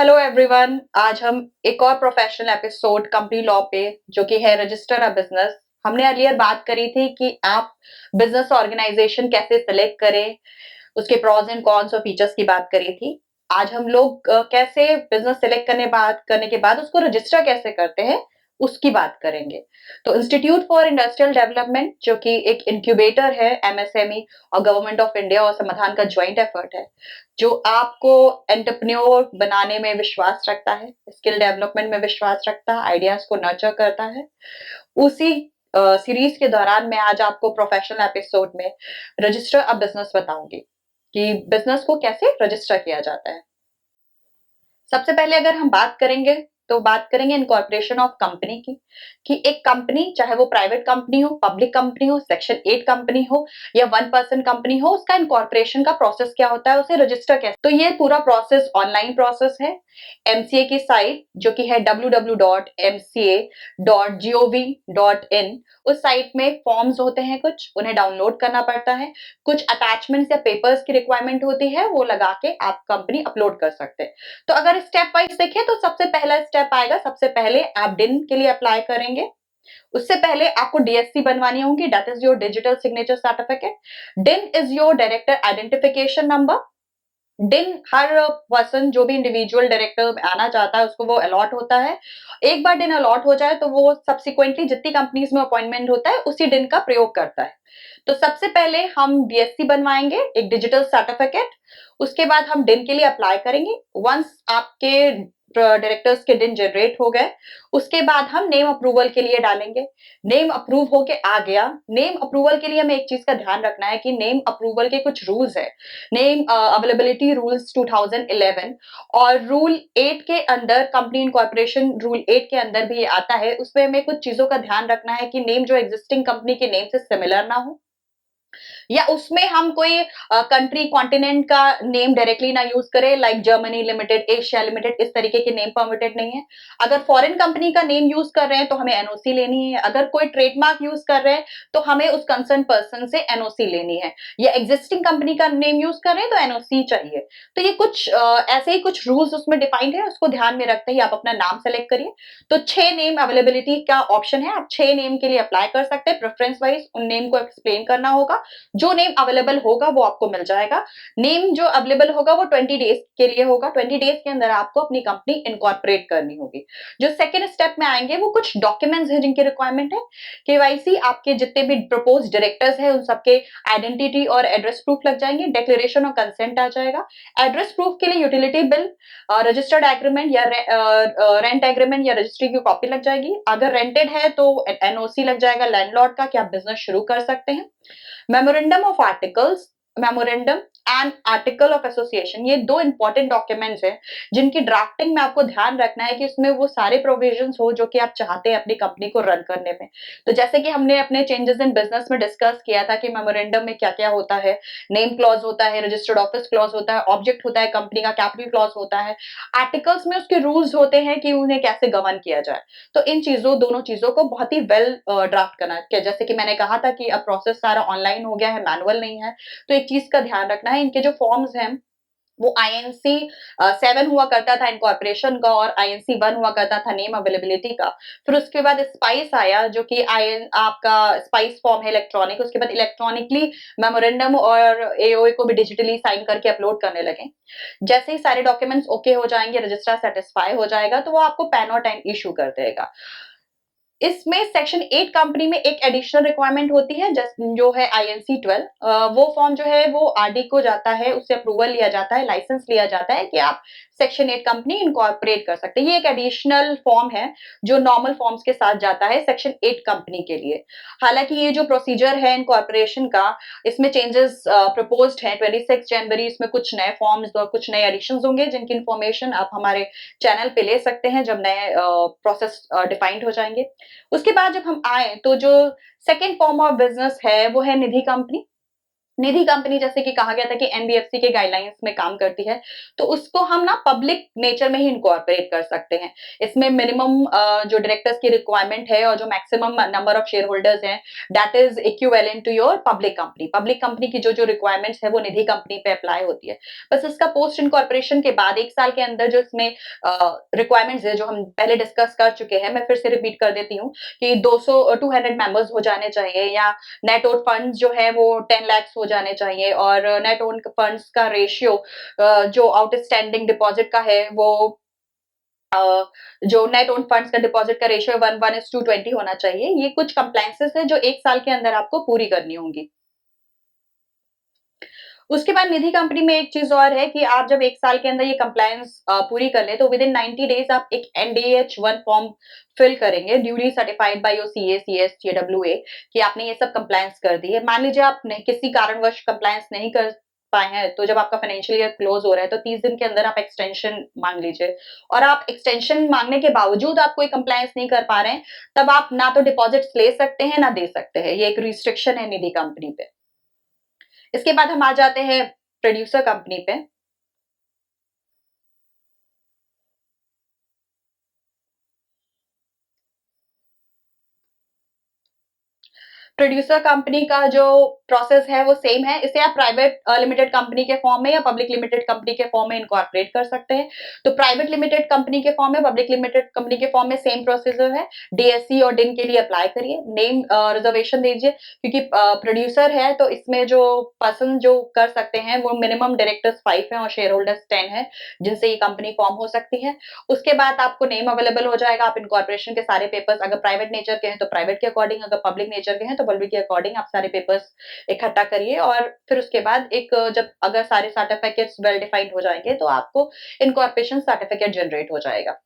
Hello everyone. आज हम एक और प्रोफेशनल एपिसोड कंपनी लॉ पे, जो कि है रजिस्टर अ बिजनेस। हमने अर्लियर बात करी थी कि आप बिजनेस ऑर्गेनाइजेशन कैसे सिलेक्ट करें, उसके प्रॉज एंड कॉन्स और फीचर्स की बात करी थी। आज हम लोग कैसे बिजनेस सिलेक्ट करने के बाद उसको रजिस्टर कैसे करते हैं उसकी बात करेंगे। तो इंस्टीट्यूट फॉर इंडस्ट्रियल डेवलपमेंट, जो कि एक इंक्यूबेटर है एमएसएमई और गवर्नमेंट ऑफ इंडिया और समाधान का ज्वाइंट एफर्ट है, जो आपको एंटरप्रेन्योर बनाने में विश्वास रखता है, स्किल डेवलपमेंट में विश्वास रखता है, आइडियाज को नर्चर करता है। उसी सीरीज के दौरान मैं आज आपको प्रोफेशनल एपिसोड में रजिस्टर अ बिजनेस बताऊंगी कि बिजनेस को कैसे रजिस्टर किया जाता है। सबसे पहले अगर हम बात करेंगे तो बात करेंगे इनकॉर्पोरेशन ऑफ कंपनी की, कि एक कंपनी, चाहे वो प्राइवेट कंपनी हो, पब्लिक कंपनी हो, सेक्शन 8 कंपनी हो या 1 पर्सन कंपनी हो, उसका इनकॉर्पोरेशन का प्रोसेस क्या होता है, उसे रजिस्टर कैसे। तो ये पूरा प्रोसेस ऑनलाइन प्रोसेस है। एमसीए की साइट, जो कि है www.mca.gov.in, उस साइट में फॉर्म्स होते हैं, कुछ उन्हें डाउनलोड करना पड़ता है, कुछ अटैचमेंट्स या पेपर्स की रिक्वायरमेंट होती है, वो लगा के आप कंपनी अपलोड कर सकते हैं। तो अगर स्टेप वाइज देखें तो सबसे पहला स्टेप आएगा, सबसे पहले आप डिन के लिए अप्लाई करेंगे। उससे पहले आपको डीएससी बनवानी होगी, that is your digital signature certificate. DIN is your director identification number. DIN हर पर्सन, जो भी इंडिविजुअल डायरेक्टर आना चाहता है, उसको वो अलॉट होता है। एक बार डिन अलॉट हो जाए तो वो सब्सिक्वेंटली जितनी कंपनीज में अपॉइंटमेंट होता है उसी डिन का प्रयोग करता है। तो सबसे पहले हम डीएससी बनवाएंगे, एक डिजिटल सर्टिफिकेट। उसके बाद हम डिन के लिए अप्लाई करेंगे। वंस आपके डायरेक्टर्स के डिन जनरेट हो गए, उसके बाद हम नेम अप्रूवल के लिए डालेंगे। नेम अप्रूव होके आ गया। नेम अप्रूवल के लिए हमें एक चीज का ध्यान रखना है कि नेम अप्रूवल के कुछ रूल्स है। नेम अवेलेबिलिटी रूल्स 2011 और रूल 8 के अंदर, कंपनी इनकॉर्पोरेशन रूल 8 के अंदर भी ये आता है। उसमें हमें कुछ चीजों का ध्यान रखना है कि नेम जो एग्जिस्टिंग कंपनी के नेम से सिमिलर ना हो, या उसमें हम कोई कंट्री कॉन्टिनेंट का नेम डायरेक्टली ना यूज करें, like Germany limited, Asia limited, इस तरीके के नेम परमिटेड नहीं है। अगर फॉरेन कंपनी का नेम यूज कर रहे हैं तो हमें एनओसी लेनी है। अगर कोई ट्रेडमार्क यूज कर रहे हैं तो हमें उस कंसर्न पर्सन से एनओसी लेनी है, या एग्जिस्टिंग कंपनी का नेम यूज कर रहे हैं तो एनओसी चाहिए। तो ये कुछ ऐसे ही कुछ रूल्स उसमें डिफाइंड है, उसको ध्यान में रखते ही आप अपना नाम सेलेक्ट करिए। तो 6 नेम अवेलेबिलिटी का ऑप्शन है, आप 6 नेम के लिए अप्लाई कर सकते हैं। प्रेफरेंस वाइज उन नेम को एक्सप्लेन करना होगा। जो नेम अवेलेबल होगा वो आपको मिल जाएगा। नेम जो अवेलेबल होगा वो 20 डेज के लिए होगा। 20 डेज के अंदर आपको अपनी कंपनी इनकॉर्पोरेट करनी होगी। जो सेकेंड स्टेप में आएंगे वो कुछ डॉक्यूमेंट्स हैं जिनकी रिक्वायरमेंट है। केवाईसी, आपके जितने भी प्रपोज डायरेक्टर्स हैं उन सबके आइडेंटिटी और एड्रेस प्रूफ लग जाएंगे। डिक्लेरेशन और कंसेंट आ जाएगा। एड्रेस प्रूफ के लिए यूटिलिटी बिल, रजिस्टर्ड एग्रीमेंट या रेंट एग्रीमेंट या रजिस्ट्री की कॉपी लग जाएगी। अगर रेंटेड है तो एनओसी लग जाएगा लैंडलॉर्ड का कि आप बिजनेस शुरू कर सकते हैं। Memorandum of articles, memorandum and article of association, ये 2 इंपॉर्टेंट डॉक्यूमेंट्स हैं जिनकी ड्राफ्टिंग में आपको ध्यान रखना है कि इसमें वो सारे प्रोविजंस हो जो कि आप चाहते हैं अपनी कंपनी को रन करने में। तो जैसे कि हमने अपने चेंजेस इन बिजनेस में डिस्कस किया था कि मेमोरेंडम में क्या क्या होता है। नेम क्लॉज होता है, रजिस्टर्ड ऑफिस क्लॉज होता है, ऑब्जेक्ट होता है कंपनी का, कैपिटल क्लॉज होता है। आर्टिकल्स में उसके रूल्स होते हैं कि उन्हें कैसे गवर्न किया जाए। तो इन चीजों, दोनों चीजों को बहुत ही वेल ड्राफ्ट करना है। जैसे कि मैंने कहा था कि अब प्रोसेस सारा ऑनलाइन हो गया है, मैनुअल नहीं है। तो एक चीज का ध्यान रखना है, इनके जो फॉर्म्स हैं वो आईएनसी 7 हुआ करता था इनकॉर्पोरेशन का, और आईएनसी 1 हुआ करता था नेम अवेलेबिलिटी का। फिर उसके बाद स्पाइस आया, जो कि आई आपका स्पाइस फॉर्म है इलेक्ट्रॉनिक। उसके बाद इलेक्ट्रॉनिकली मेमोरेंडम और एओए को भी डिजिटली साइन करके अपलोड करने लगे। जैसे ही सारे डॉक्यूमेंट्स ओके हो जाएंगे, रजिस्ट्रार सेटिस्फाई हो जाएगा, तो वो आपको पैन और टाइम इशू कर देगा। इसमें सेक्शन 8 कंपनी में एक एडिशनल रिक्वायरमेंट होती है, जो है आईएनसी 12। वो फॉर्म जो है वो आरडी को जाता है, उससे अप्रूवल लिया जाता है, लाइसेंस लिया जाता है कि आप सेक्शन 8 कंपनी इनकॉर्पोरेट कर सकते हैं। ये एक एडिशनल फॉर्म है जो नॉर्मल फॉर्म्स के साथ जाता है सेक्शन 8 कंपनी के लिए। हालांकि ये जो प्रोसीजर है इनकॉर्पोरेशन का, इसमें चेंजेस प्रपोज्ड हैं 26 जनवरी। इसमें कुछ नए फॉर्म्स और कुछ नए एडिशंस होंगे जिनकी इंफॉर्मेशन आप हमारे चैनल पे ले सकते हैं जब नए प्रोसेस डिफाइंड हो जाएंगे। उसके बाद जब हम आए तो जो सेकेंड फॉर्म ऑफ बिजनेस है वो है निधि कंपनी। निधि कंपनी जैसे कि कहा गया था कि एनबीएफसी के गाइडलाइंस में काम करती है, तो उसको हम ना पब्लिक नेचर में ही इनकॉर्पोरेट कर सकते हैं। इसमें मिनिमम जो डायरेक्टर्स की रिक्वायरमेंट है और जो maximum number of share holders हैं, that is equivalent to your public company. Public company की जो रिक्वायरमेंट्स है वो निधि कंपनी पे अप्लाई होती है। बस इसका पोस्ट इनकॉर्पोरेशन के बाद 1 साल के अंदर जो इसमें रिक्वायरमेंट्स है, जो हम पहले डिस्कस कर चुके हैं, मैं फिर से रिपीट कर देती हूँ कि 200 मेंबर्स हो जाने चाहिए, या नेट ओन फंड्स जो है वो 10 लाख हो जाने चाहिए, और नेट ओन फंड्स का रेशियो जो आउटस्टैंडिंग डिपॉजिट का है वो जो नेट ओन फंड्स का डिपॉजिट का रेशियो 1:20 होना चाहिए। ये कुछ कंप्लायंसेस है जो 1 साल के अंदर आपको पूरी करनी होंगी। उसके बाद निधि कंपनी में एक चीज और है कि आप जब 1 साल के अंदर ये कंप्लायंस पूरी कर लें, तो विद इन 90 डेज आप एक एनडीएच 1 फॉर्म फिल करेंगे, duly certified by your CA, CS, JWA, कि आपने ये सब कंप्लायंस कर दी है। मान लीजिए आप किसी कारणवश कंप्लायंस नहीं कर पाए हैं, तो जब आपका फाइनेंशियल ईयर क्लोज हो रहा है, तो 30 दिन के अंदर आप एक्सटेंशन मांग लीजिए। और आप एक्सटेंशन मांगने के बावजूद आप कोई कंप्लायंस नहीं कर पा रहे हैं, तब आप ना तो डिपॉजिट्स ले सकते हैं, ना दे सकते हैं। ये एक रिस्ट्रिक्शन है निधि कंपनी पे। इसके बाद हम आ जाते हैं प्रोड्यूसर कंपनी पे। प्रोड्यूसर कंपनी का जो प्रोसेस है वो सेम है। इसे आप प्राइवेट लिमिटेड कंपनी के फॉर्म में या पब्लिक लिमिटेड कंपनी के फॉर्म में इनकॉर्पोरेट कर सकते हैं। तो प्राइवेट लिमिटेड कंपनी के फॉर्म में, पब्लिक लिमिटेड कंपनी के फॉर्म में सेम प्रोसीजर है। डीएससी और डिन के लिए अप्लाई करिए, नेम रिजर्वेशन दीजिए, क्योंकि प्रोड्यूसर है तो इसमें जो पर्सन जो कर सकते हैं वो मिनिमम डायरेक्टर्स 5 हैं और शेयर होल्डर्स 10 है, जिनसे ये कंपनी फॉर्म हो सकती है। उसके बाद आपको नेम अवेलेबल हो जाएगा। आप इनकॉर्पोरेशन के सारे पेपर्स, अगर प्राइवेट नेचर के हैं तो प्राइवेट के अकॉर्डिंग, अगर पब्लिक नेचर के हैं तो पब्लिक के अकॉर्डिंग आप सारे पेपर्स इकट्ठा करिए। और फिर उसके बाद एक जब अगर सारे सर्टिफिकेट्स वेल डिफाइंड हो जाएंगे, तो आपको इनकॉर्पोरेशन सर्टिफिकेट जनरेट हो जाएगा।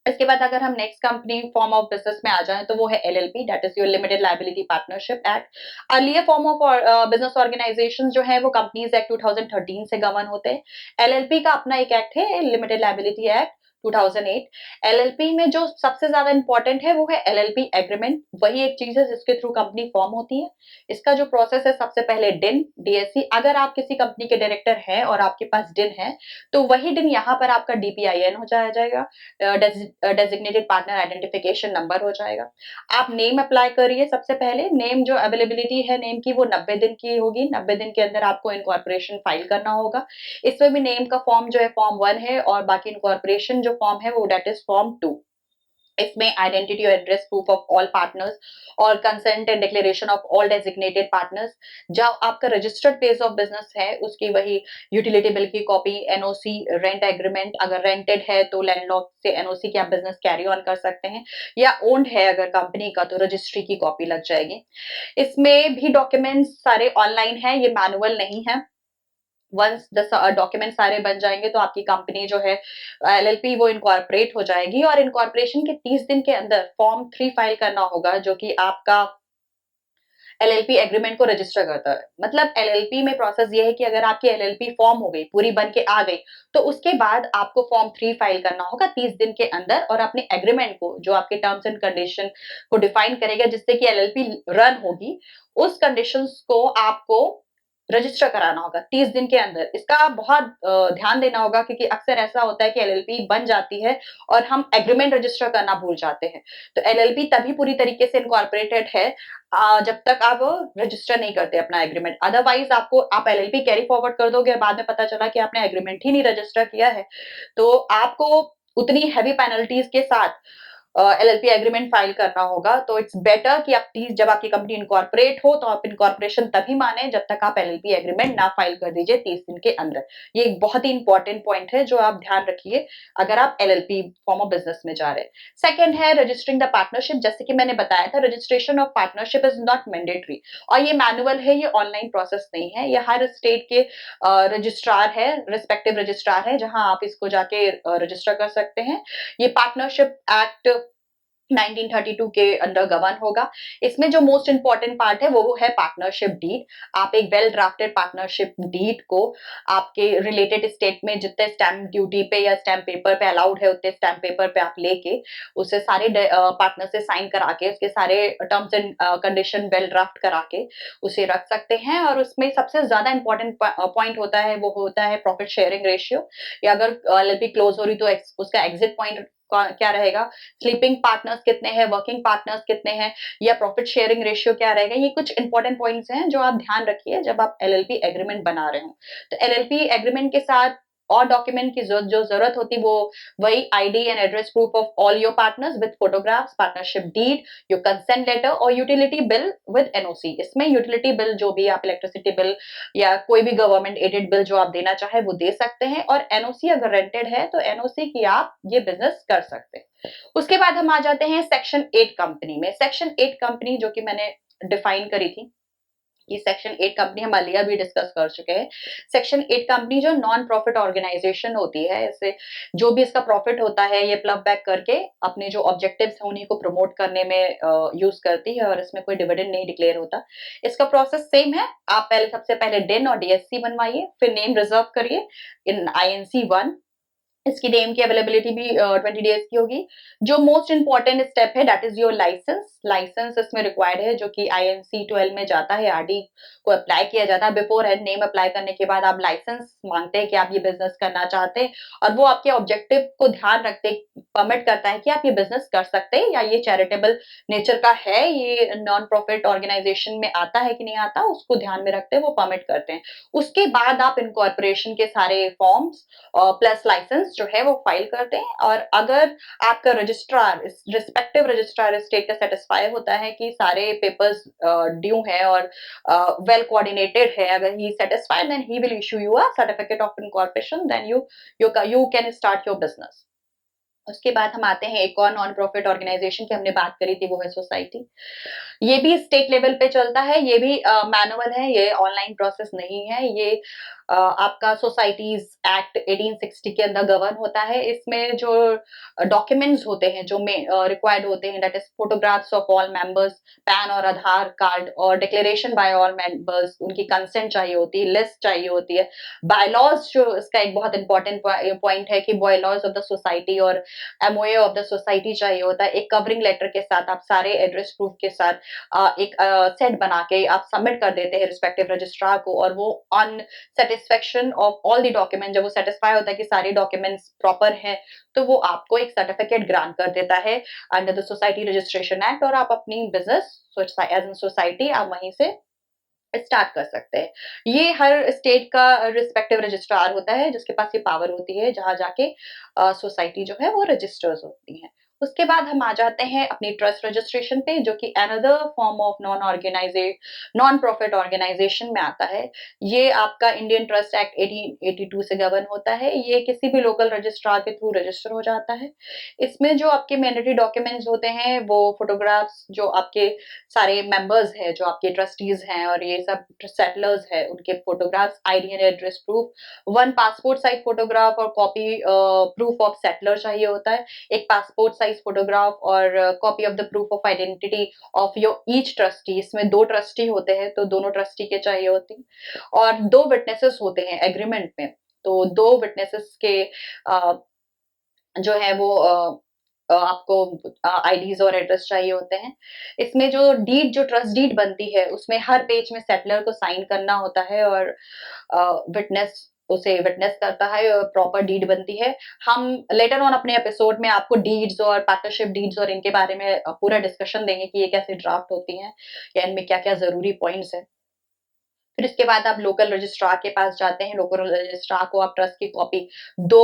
इसके बाद अगर हम next company form of business में आ जाएं, तो वो है LLP, that is your limited liability partnership act. Earlier form of business organization जो है वो कंपनीज एक्ट 2013 से गवर्न होते हैं। एलएलपी का अपना एक एक्ट है, लिमिटेड लायबिलिटी एक्ट 2008। एलएलपी में जो सबसे ज्यादा इंपॉर्टेंट है वो है एलएलपी एग्रीमेंट। वही एक चीज है जिसके थ्रू कंपनी फॉर्म होती है। इसका जो प्रोसेस है, सबसे पहले डिन, डीएससी। अगर आप किसी कंपनी के डायरेक्टर हैं और आपके पास डिन है, तो वही दिन यहाँ पर आपका डीपीआईएन हो जाएगा, डेजिग्नेटेड पार्टनर आइडेंटिफिकेशन नंबर हो जाएगा। आप नेम अप्लाई करिए। सबसे पहले नेम जो अवेलेबिलिटी है नेम की, वो 90 दिन की होगी। 90 दिन के अंदर आपको इनकॉर्पोरेशन फाइल करना होगा। इसमें भी नेम का फॉर्म जो है फॉर्म 1 है, और बाकी इनकॉर्पोरेशन जो फॉर्म है वो दैट इज फॉर्म 2। इसमें आइडेंटिटी और address proof of all partners और consent and declaration of all designated partners. जब आपका रजिस्टर्ड प्लेस ऑफ बिजनेस है उसकी वही यूटिलिटी बिल की कॉपी, एनओसी, रेंट एग्रीमेंट, अगर रेंटेड है तो लैंडलॉर्ड से एनओसी की आप बिजनेस कैरी ऑन कर सकते हैं, या ओन्ड है अगर कंपनी का तो रजिस्ट्री की कॉपी लग जाएगी। इसमें भी डॉक्यूमेंट्स सारे ऑनलाइन है, ये मैनुअल नहीं है। वंस द डॉक्यूमेंट सारे बन जाएंगे तो आपकी कंपनी जो है एलएलपी वो इनकॉर्पोरेट हो जाएगी, और इनकॉर्पोरेशन के 30 दिन के अंदर फॉर्म 3 फाइल करना होगा, जो कि आपका एलएलपी एग्रीमेंट को रजिस्टर करता है। मतलब एलएलपी में प्रोसेस ये है कि अगर आपकी एलएलपी फॉर्म हो गई, पूरी बन के आ गई, तो उसके बाद आपको फॉर्म 3 फाइल करना होगा 30 दिन के अंदर, और अपने एग्रीमेंट को, जो आपके टर्म्स एंड कंडीशन को डिफाइन करेगा जिससे कि एलएलपी रन होगी, उस कंडीशंस को आपको रजिस्टर कराना होगा 30 दिन के अंदर। इसका बहुत ध्यान देना होगा, क्योंकि अक्सर ऐसा होता है कि एलएलपी बन जाती है और हम एग्रीमेंट रजिस्टर करना भूल जाते हैं। तो एलएलपी तभी पूरी तरीके से इनकॉर्पोरेटेड है जब तक आप रजिस्टर नहीं करते अपना एग्रीमेंट। अदरवाइज आपको आप एलएलपी कैरी फॉरवर्ड कर दोगे और बाद में पता चला कि आपने एग्रीमेंट ही नहीं रजिस्टर किया है, तो आपको उतनी हैवी पेनल्टीज के साथ एलएलपी एग्रीमेंट फाइल करना होगा। तो इट्स बेटर कि आप प्लीज, जब आपकी कंपनी इनकॉर्पोरेट हो तो आप इनकॉर्पोरेशन तभी माने जब तक आप एलएलपी एग्रीमेंट ना फाइल कर दीजिए 30 दिन के अंदर। ये एक बहुत ही इंपॉर्टेंट पॉइंट है जो आप ध्यान रखिए अगर आप एलएलपी फॉर्म ऑफ बिजनेस में जा रहे हैं। सेकंड है रजिस्टरिंग द पार्टनरशिप। जैसे कि मैंने बताया था, registration of partnership is not mandatory, और ये मैनुअल है, ये ऑनलाइन प्रोसेस नहीं है। ये हर स्टेट के रजिस्ट्रार है, रिस्पेक्टिव रजिस्ट्रार है, जहां आप इसको जाके रजिस्टर कर सकते हैं। ये पार्टनरशिप एक्ट 1932 के अंडर गवर्न होगा। इसमें जो मोस्ट इंपॉर्टेंट पार्ट है वो है पार्टनरशिप डीड। आप एक वेल ड्राफ्टेड पार्टनरशिप डीड को आपके रिलेटेड स्टेट में जितने स्टैम्प ड्यूटी पे या स्टैम्प पेपर पे अलाउड है उतने स्टैम्प पेपर पे आप लेके उसे सारे पार्टनर से साइन करा के उसके सारे terms and condition well draft करा के उसे रख सकते हैं। और उसमें सबसे ज्यादा इंपॉर्टेंट पॉइंट होता है वो होता है प्रॉफिट शेयरिंग रेशियो। या अगर एलएलपी क्लोज हो रही तो उसका एग्जिट पॉइंट क्या रहेगा, स्लीपिंग पार्टनर्स कितने हैं, वर्किंग पार्टनर्स कितने हैं, या प्रॉफिट शेयरिंग रेशियो क्या रहेगा। ये कुछ इंपॉर्टेंट पॉइंट्स हैं जो आप ध्यान रखिए जब आप एलएलपी एग्रीमेंट बना रहे हो। तो एलएलपी एग्रीमेंट के साथ और डॉक्यूमेंट की जो जरूरत होती वो वही ID and address proof of all your partners with photographs, partnership deed, your consent letter और यूटिलिटी बिल विद एनओसी। इसमें यूटिलिटी बिल जो भी आप इलेक्ट्रिसिटी बिल या कोई भी गवर्नमेंट एडेड बिल जो आप देना चाहे वो दे सकते हैं। और एनओसी अगर रेंटेड है तो एनओसी की आप ये बिजनेस कर सकते हैं। उसके बाद हम आ जाते हैं सेक्शन 8 कंपनी में। सेक्शन 8 कंपनी जो कि मैंने डिफाइन करी थी, ये सेक्शन 8 कंपनी हम अलिया भी डिस्कस कर चुके हैं। सेक्शन 8 कंपनी जो नॉन प्रॉफिट ऑर्गेनाइजेशन होती है, इससे जो भी इसका प्रॉफिट होता है ये प्लब बैक करके अपने जो ऑब्जेक्टिव्स हैं उन्हीं को प्रमोट करने में यूज करती है और इसमें कोई डिविडेंड नहीं डिक्लेयर होता। इसका प्रोसेस सेम है। आप पहले सबसे पहले डिन और डीएससी बनवाइए, फिर नेम रिजर्व करिए इन आईएनसी 1। इसकी नेम की अवेलेबिलिटी भी 20 डेज की होगी। जो मोस्ट इंपॉर्टेंट स्टेप है that is your licence. Licence इसमें रिक्वायर्ड है जो कि आईएनसी 12 में जाता है, आरडी को अप्लाई किया जाता है। बिफोर हैंड नेम अप्लाई करने के बाद आप लाइसेंस मांगते हैं कि आप ये बिजनेस करना चाहते हैं और वो आपके ऑब्जेक्टिव को ध्यान रखते परमिट करता है कि आप ये बिजनेस कर सकते हैं या ये चैरिटेबल नेचर का है, ये नॉन प्रॉफिट ऑर्गेनाइजेशन में आता है कि नहीं आता, उसको ध्यान में रखते हैं वो परमिट करते हैं। उसके बाद आप इनकॉर्पोरेशन के सारे फॉर्म्स प्लस लाइसेंस जो है वो फाइल करते हैं। और अगर आपका रजिस्ट्रार रिस्पेक्टिव रजिस्ट्रार स्टेट का सेटिस्फाई होता है कि सारे पेपर्स ड्यू है और वेल कोऑर्डिनेटेड है, अगर he satisfied then he will issue you a certificate of incorporation, then you can start your business. उसके बाद हम आते हैं एक और नॉन प्रॉफिट ऑर्गेनाइजेशन की हमने बात करी थी, वो है सोसाइटी। ये भी स्टेट लेवल पे चलता है, ये भी मैनुअल है, ये ऑनलाइन प्रोसेस नहीं है। ये आपका सोसाइटीज एक्ट 1860 के अंदर गवर्न होता है। इसमें जो डॉक्यूमेंट्स होते हैं जो रिक्वायर्ड होते हैं that is photographs of all members, pan और आधार कार्ड और डिक्लेरेशन बाय ऑल मेंबर्स, उनकी कंसेंट चाहिए होती है, लिस्ट चाहिए होती है। बायलॉज जो इसका एक बहुत इंपॉर्टेंट पॉइंट है कि बायलॉज ऑफ द सोसाइटी और एमओए ऑफ द सोसाइटी चाहिए होता है। एक कवरिंग लेटर के साथ आप सारे एड्रेस प्रूफ के साथ एक सेट बना के आप सबमिट कर देते हैं रिस्पेक्टिव रजिस्ट्रार को और वो on satisfaction of all the document, जब वो सेटिस्फाई होता है कि सारे डॉक्यूमेंट्स प्रॉपर हैं तो वो आपको एक सर्टिफिकेट ग्रांट कर देता है under the society registration act और आप अपनी बिजनेस एज एन सोसाइटी आप वहीं से स्टार्ट कर सकते हैं। ये हर स्टेट का रिस्पेक्टिव रजिस्ट्रार होता है जिसके पास ये पावर होती है जहां जाके सोसाइटी जो है वो रजिस्टर्स होती है। उसके बाद हम आ जाते हैं अपनी ट्रस्ट रजिस्ट्रेशन पे जो कि another form of non profit organization में आता है। ये आपका इंडियन ट्रस्ट एक्ट 1882 से गवर्न होता है। ये किसी भी लोकल रजिस्ट्रार के थ्रू रजिस्टर हो जाता है। इसमें जो आपके मैंडेटरी डॉक्यूमेंट्स होते हैं वो फोटोग्राफ्स जो आपके सारे मेंबर्स हैं, जो आपके ट्रस्टीज हैं और ये सब सेटलर्स हैं, उनके photographs, ID and address proof, one passport size photograph और कॉपी प्रूफ ऑफ सेटलर चाहिए होता है, एक पासपोर्ट साइज फोटोग्राफ और copy of the proof of identity of your each trustee. इसमें 2 ट्रस्टी होते हैं तो दोनों ट्रस्टी के चाहिए होते हैं और 2 विटनेसेस होते हैं एग्रीमेंट में। तो 2 विटनेसेस के जो है वो आपको आईडीज और एड्रेस चाहिए होते हैं। इसमें जो डीड जो ट्रस्ट डीड बनती है उसमें हर पेज में सेटलर को साइन करना होता है और विटनेस उसे विटनेस करता है और प्रॉपर डीड बनती है। हम लेटर ऑन अपने एपिसोड में आपको डीड्स और पार्टनरशिप डीड्स और इनके बारे में पूरा डिस्कशन देंगे कि ये कैसे ड्राफ्ट होती हैं या इनमें क्या-क्या ज़रूरी पॉइंट्स हैं। फिर इसके बाद आप लोकल रजिस्ट्रार के पास जाते हैं। लोकल रजिस्ट्रार को आप ट्रस्ट की कॉपी 2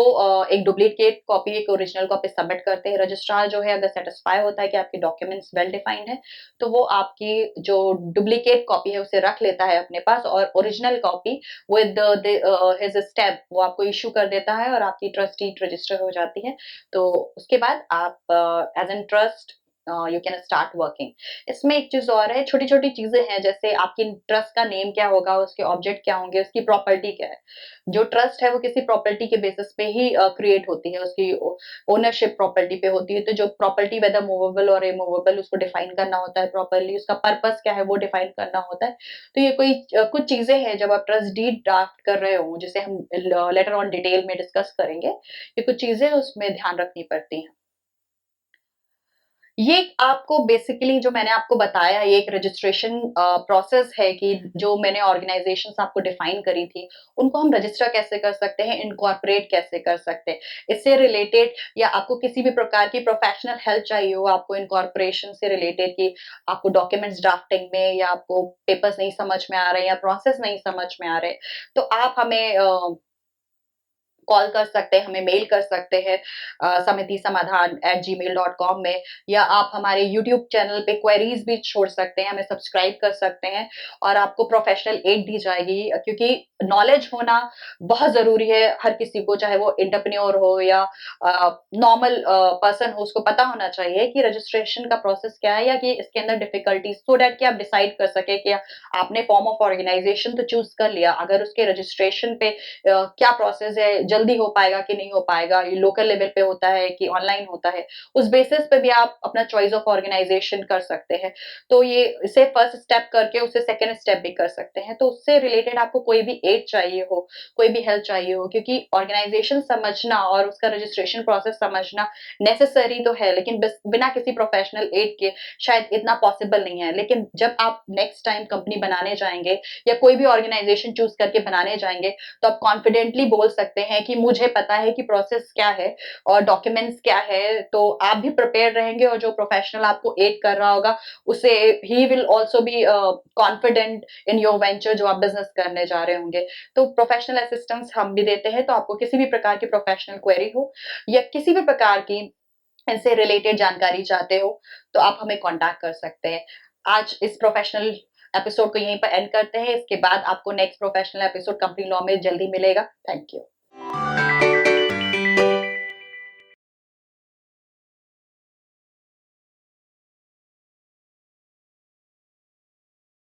एक डुप्लीकेट कॉपी, एक ओरिजिनल कॉपी सबमिट करते हैं। रजिस्ट्रार जो है अगर सैटिस्फाई होता है कि आपके डॉक्यूमेंट्स वेल डिफाइंड है, तो वो आपकी जो डुप्लीकेट कॉपी है उसे रख लेता है अपने पास और original copy with his stamp वो आपको इश्यू कर देता है और आपकी ट्रस्ट डीड रजिस्टर हो जाती है। तो उसके बाद आप as an trust you can start working. इसमें एक चीज और है, छोटी छोटी चीजें हैं, जैसे आपकी ट्रस्ट का नेम क्या होगा, उसके ऑब्जेक्ट क्या होंगे, उसकी प्रॉपर्टी क्या है। जो ट्रस्ट है वो किसी प्रॉपर्टी के बेसिस पे ही क्रिएट होती है, उसकी ओनरशिप प्रॉपर्टी पे होती है। तो जो प्रॉपर्टी वेदर मूवेबल और इमूवेबल, उसको डिफाइन करना होता है प्रॉपरली, उसका पर्पस क्या है वो डिफाइन करना होता है। तो ये कोई कुछ चीजें हैं जब आप ट्रस्ट डीड ड्राफ्ट कर रहे हो, जिसे हम लेटर ऑन डिटेल में डिस्कस करेंगे, ये कुछ चीजें उसमें ध्यान रखनी पड़ती हैं। ये आपको बेसिकली जो मैंने आपको बताया, ये एक रजिस्ट्रेशन प्रोसेस है कि जो मैंने ऑर्गेनाइजेशंस आपको डिफाइन करी थी, उनको हम रजिस्टर कैसे कर सकते हैं, इनकॉर्पोरेट कैसे कर सकते हैं। इससे रिलेटेड या आपको किसी भी प्रकार की प्रोफेशनल हेल्प चाहिए हो, आपको इनकॉर्पोरेशन से रिलेटेड कि आपको डॉक्यूमेंट्स ड्राफ्टिंग में या आपको पेपर्स नहीं समझ में आ रहे हैं या प्रोसेस नहीं समझ में आ रहे, तो आप हमें कॉल कर सकते हैं, हमें मेल कर सकते हैं समिति समाधान @gmail.com में, या आप हमारे यूट्यूब चैनल पे क्वेरीज भी छोड़ सकते हैं, हमें सब्सक्राइब कर सकते हैं और आपको प्रोफेशनल एड दी जाएगी। क्योंकि नॉलेज होना बहुत ज़रूरी है हर किसी को, चाहे वो एंटरप्रेन्योर हो या नॉर्मल पर्सन हो, उसको पता होना चाहिए कि रजिस्ट्रेशन का प्रोसेस क्या है या कि इसके अंदर डिफिकल्टीज, सो दैट कि आप डिसाइड कर सके कि आपने फॉर्म ऑफ ऑर्गेनाइजेशन तो चूज़ कर लिया, अगर उसके रजिस्ट्रेशन पे क्या प्रोसेस है, जल्दी हो पाएगा कि नहीं हो पाएगा, ये लोकल लेवल पे होता है कि ऑनलाइन होता है, उस बेसिस पे भी आप अपना चॉइस ऑफ ऑर्गेनाइजेशन कर सकते हैं। तो ये इसे फर्स्ट स्टेप करके उसे सेकंड स्टेप भी कर सकते हैं। तो उससे रिलेटेड आपको कोई भी एड चाहिए हो, कोई भी हेल्प चाहिए हो, क्योंकि ऑर्गेनाइजेशन समझना और उसका रजिस्ट्रेशन प्रोसेस समझना नेसेसरी तो है, लेकिन बिना किसी प्रोफेशनल एड के शायद इतना पॉसिबल नहीं है। लेकिन जब आप नेक्स्ट टाइम कंपनी बनाने जाएंगे या कोई भी ऑर्गेनाइजेशन चूज करके बनाने जाएंगे, तो आप कॉन्फिडेंटली बोल सकते हैं कि मुझे पता है कि प्रोसेस क्या है और डॉक्यूमेंट्स क्या है, तो आप भी प्रिपेयर रहेंगे और जो प्रोफेशनल आपको एड कर रहा होगा, उसे he will also be confident in your venture जो आप बिजनेस करने जा रहे होंगे। तो प्रोफेशनल असिस्टेंस हम भी देते हैं, तो आपको किसी भी प्रकार की प्रोफेशनल क्वेरी हो या किसी भी प्रकार की इससे रिलेटेड जानकारी चाहते हो, तो आप हमें कॉन्टैक्ट कर सकते हैं। आज इस प्रोफेशनल एपिसोड को यहीं पर एंड करते हैं। इसके बाद आपको next professional episode company law में जल्दी मिलेगा। Thank you.